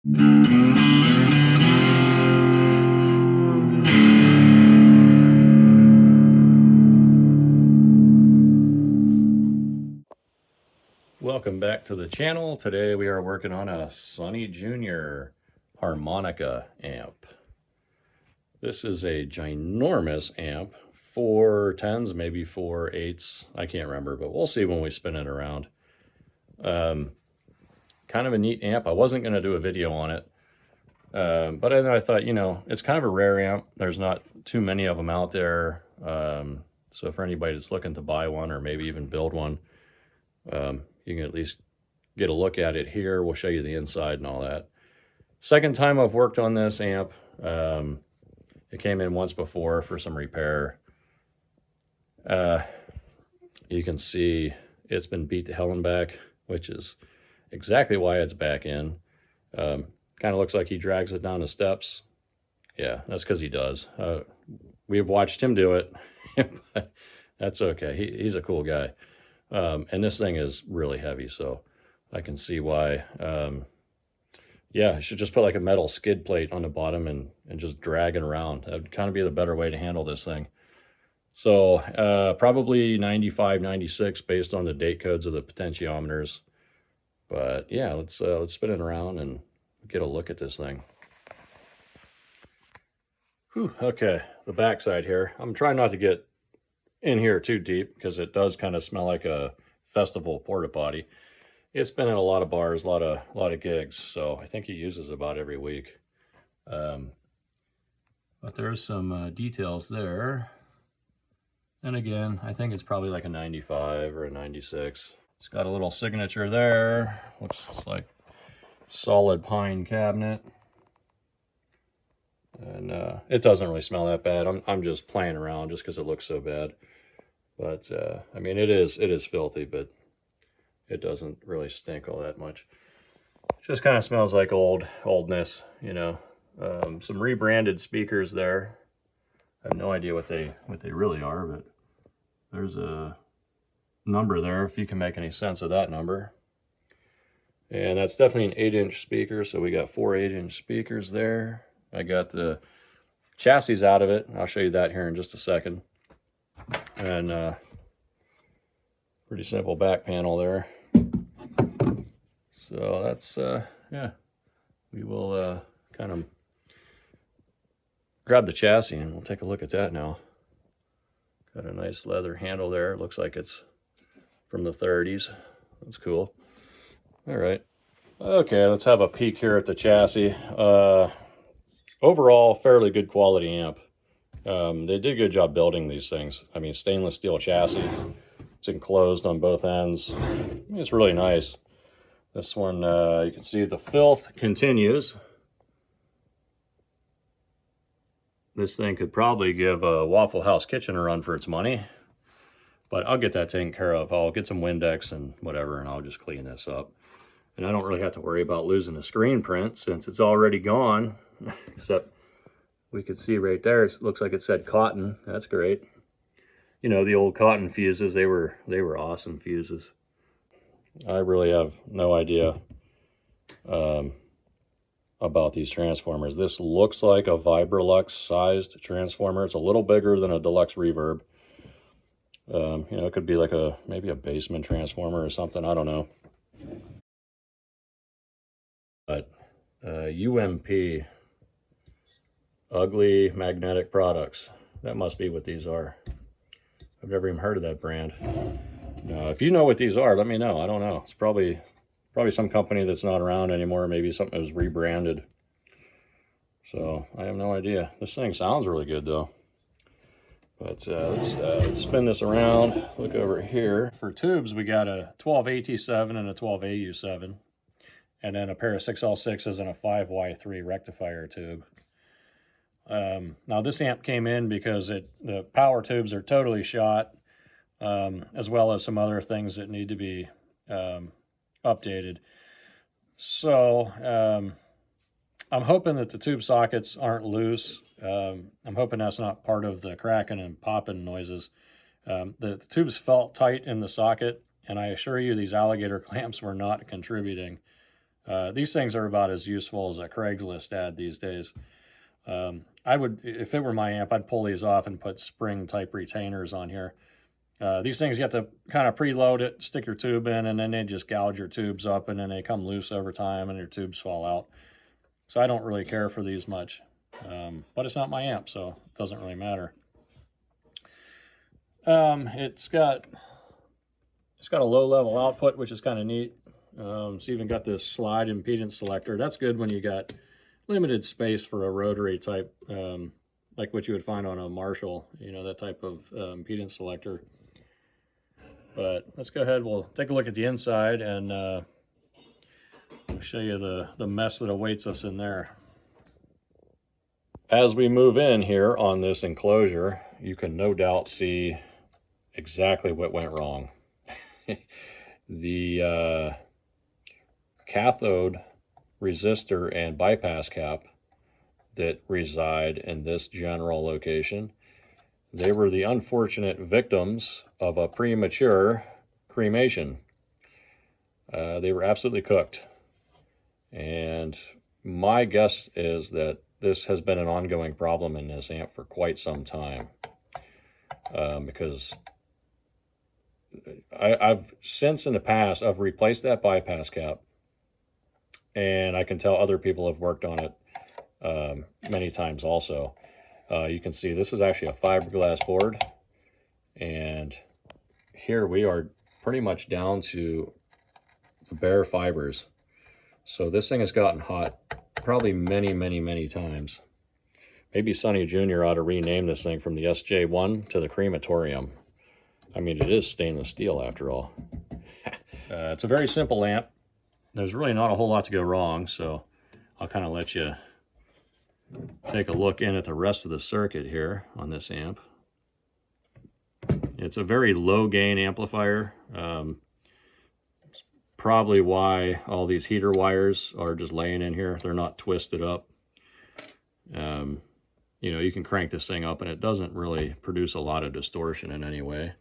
Welcome back to the channel. Today we are working on a Sonny Jr. harmonica amp. This is a ginormous amp, 4 10s, maybe 4 8s. I can't remember, but we'll see when we spin it around. Kind of a neat amp. I wasn't going to do a video on it, but then I thought, you know, it's kind of a rare amp. There's not too many of them out there. So for anybody that's looking to buy one or maybe even build one, you can at least get a look at it here. We'll show you the inside and all that. Second time I've worked on this amp. It came in once before for some repair. You can see it's been beat to hell and back, which is exactly why it's back in. Kind of looks like he drags it down the steps. Yeah, that's because he does. We've watched him do it, but that's okay. He's a cool guy. And this thing is really heavy, so I can see why. Yeah, I should just put like a metal skid plate on the bottom and just drag it around. That would kind of be the better way to handle this thing. So probably 95, 96 based on the date codes of the potentiometers. But yeah, let's spin it around and get a look at this thing. Whew, okay, the backside here. I'm trying not to get in here too deep because it does kind of smell like a festival porta potty. It's been in a lot of bars, a lot of gigs, so I think he uses about every week. But there's some details there. And again, I think it's probably like a 95 or a 96. It's got a little signature there. Looks like solid pine cabinet. And it doesn't really smell that bad. I'm just playing around just because it looks so bad. But I mean, it is filthy, but it doesn't really stink all that much. It just kind of smells like oldness, you know. Some rebranded speakers there. I have no idea what they really are, but there's a number there if you can make any sense of that number. And that's definitely an 8-inch speaker, so we got 4 8-inch speakers there. I got the chassis out of it. I'll show you that here in just a second. And pretty simple back panel there. So that's yeah, we will kind of grab the chassis and we'll take a look at that now. Got a nice leather handle there. It looks like it's from the 30s. That's cool. All right, okay, let's have a peek here at the chassis. Overall, fairly good quality amp. They did a good job building these things. I mean, stainless steel chassis. It's enclosed on both ends. It's really nice. This one, you can see the filth continues. This thing could probably give a Waffle House kitchen a run for its money. But I'll get that taken care of. I'll get some Windex and whatever, and I'll just clean this up. And I don't really have to worry about losing the screen print since it's already gone. Except we could see right there, it looks like it said cotton. That's great. You know, the old cotton fuses, they were awesome fuses. I really have no idea about these transformers. This looks like a Vibrolux sized transformer. It's a little bigger than a Deluxe Reverb. You know, it could be like maybe a basement transformer or something. I don't know. But UMP, Ugly Magnetic Products. That must be what these are. I've never even heard of that brand. If you know what these are, let me know. I don't know. It's probably some company that's not around anymore. Maybe something that was rebranded. So I have no idea. This thing sounds really good though. But let's spin this around. Look over here. For tubes, we got a 12AT7 and a 12AU7. And then a pair of 6L6s and a 5Y3 rectifier tube. Now this amp came in because the power tubes are totally shot, as well as some other things that need to be updated. So I'm hoping that the tube sockets aren't loose. I'm hoping that's not part of the cracking and popping noises. The tubes felt tight in the socket, and I assure you these alligator clamps were not contributing. These things are about as useful as a Craigslist ad these days. I would, if it were my amp, I'd pull these off and put spring type retainers on here. These things you have to kind of preload it, stick your tube in, and then they just gouge your tubes up, and then they come loose over time and your tubes fall out. So I don't really care for these much, but it's not my amp, so it doesn't really matter. It's got a low level output, which is kind of neat. It's even got this slide impedance selector. That's good when you got limited space for a rotary type, like what you would find on a Marshall, you know, that type of impedance selector. But let's go ahead, we'll take a look at the inside, and I'll show you the mess that awaits us in there. As we move in here on this enclosure, you can no doubt see exactly what went wrong. The cathode, resistor, and bypass cap that reside in this general location, they were the unfortunate victims of a premature cremation. They were absolutely cooked. And my guess is that this has been an ongoing problem in this amp for quite some time. Because I've since in the past, I've replaced that bypass cap, and I can tell other people have worked on it many times also. You can see this is actually a fiberglass board, and here we are pretty much down to the bare fibers. So this thing has gotten hot probably many times. Maybe Sonny Jr. ought to rename this thing from the SJ1 to the crematorium. I mean, it is stainless steel after all. It's a very simple amp. There's really not a whole lot to go wrong, so I'll kind of let you take a look in at the rest of the circuit here on this amp. It's a very low gain amplifier. It's probably why all these heater wires are just laying in here. They're not twisted up. You know, you can crank this thing up and it doesn't really produce a lot of distortion in any way.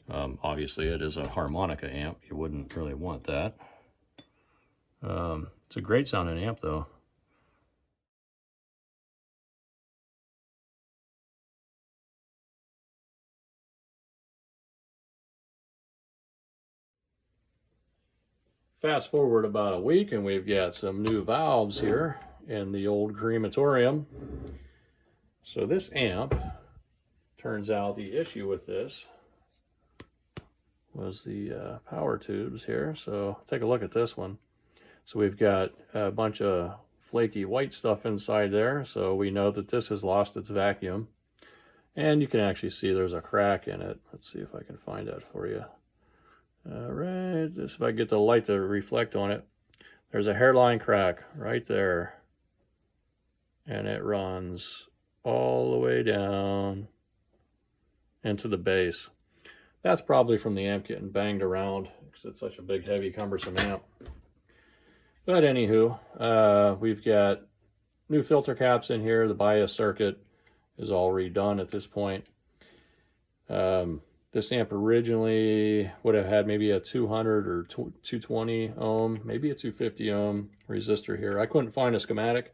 Obviously it is a harmonica amp. You wouldn't really want that. It's a great sounding amp though. Fast forward about a week and we've got some new valves here in the old crematorium. So this amp, turns out the issue with this was the power tubes here. So take a look at this one. So we've got a bunch of flaky white stuff inside there. So we know that this has lost its vacuum. And you can actually see there's a crack in it. Let's see if I can find that for you. All right, just if I get the light to reflect on it, there's a hairline crack right there. And it runs all the way down into the base. That's probably from the amp getting banged around because it's such a big, heavy, cumbersome amp. But anywho, we've got new filter caps in here. The bias circuit is all redone at this point. This amp originally would have had maybe a 200 or 220 ohm, maybe a 250 ohm resistor here. I couldn't find a schematic.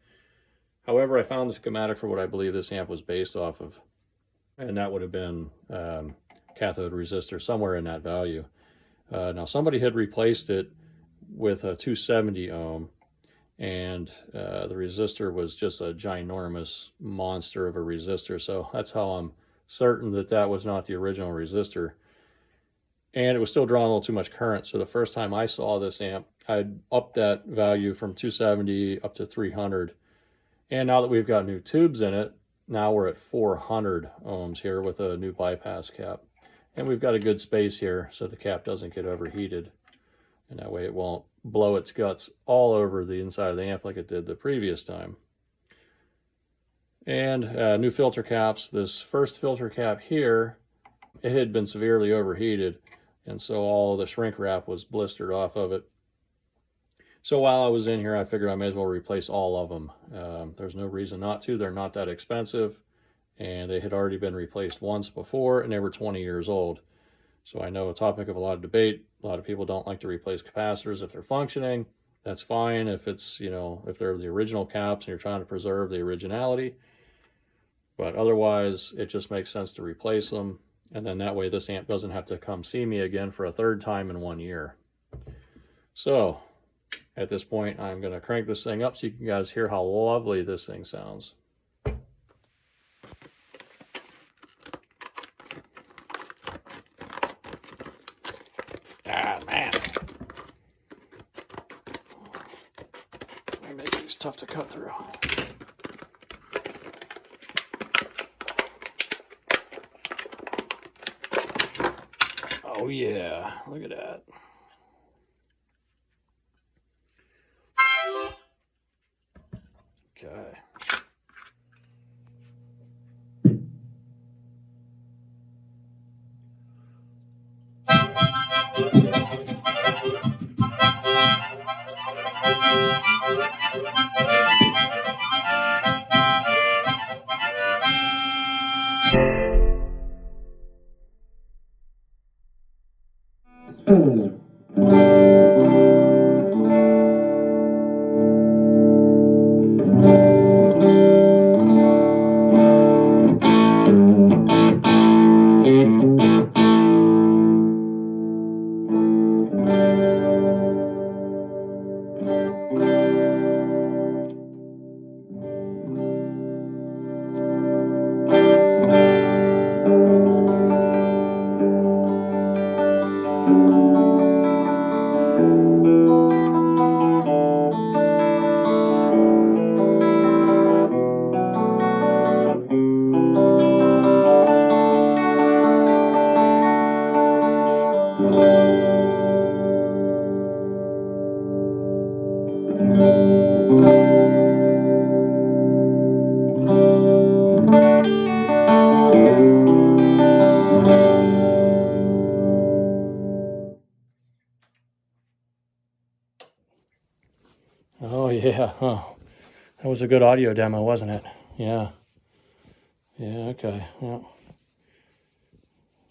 However, I found the schematic for what I believe this amp was based off of, and that would have been cathode resistor, somewhere in that value. Now, somebody had replaced it with a 270 ohm, and the resistor was just a ginormous monster of a resistor, so that's how I'm certain that that was not the original resistor. And it was still drawing a little too much current, so the first time I saw this amp, I'd upped that value from 270 up to 300. And now that we've got new tubes in it, now we're at 400 ohms here with a new bypass cap. And we've got a good space here so the cap doesn't get overheated. And that way it won't blow its guts all over the inside of the amp like it did the previous time. And new filter caps. This first filter cap here, it had been severely overheated, and so all the shrink wrap was blistered off of it. So while I was in here, I figured I may as well replace all of them. There's no reason not to. They're not that expensive, and they had already been replaced once before, and they were 20 years old. So I know a topic of a lot of debate. A lot of people don't like to replace capacitors if they're functioning. That's fine if it's, you know, if they're the original caps and you're trying to preserve the originality. But otherwise, it just makes sense to replace them. And then that way this amp doesn't have to come see me again for a third time in 1 year. So at this point, I'm going to crank this thing up so you can guys hear how lovely this thing sounds. Ah, man. Make these tough to cut through. Oh yeah, look at that. Okay. Oh yeah, oh, that was a good audio demo, wasn't it? Yeah. Yeah, okay.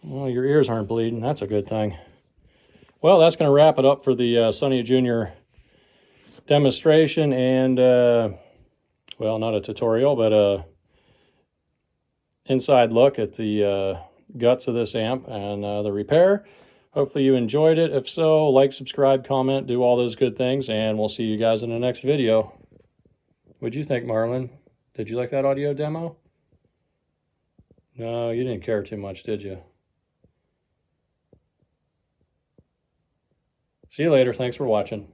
Well, your ears aren't bleeding. That's a good thing. Well, that's going to wrap it up for the Sonny Jr. demonstration and, well, not a tutorial, but a inside look at the guts of this amp and the repair. Hopefully you enjoyed it. If so, like, subscribe, comment, do all those good things, and we'll see you guys in the next video. What'd you think, Marlon? Did you like that audio demo? No, you didn't care too much, did you? See you later. Thanks for watching.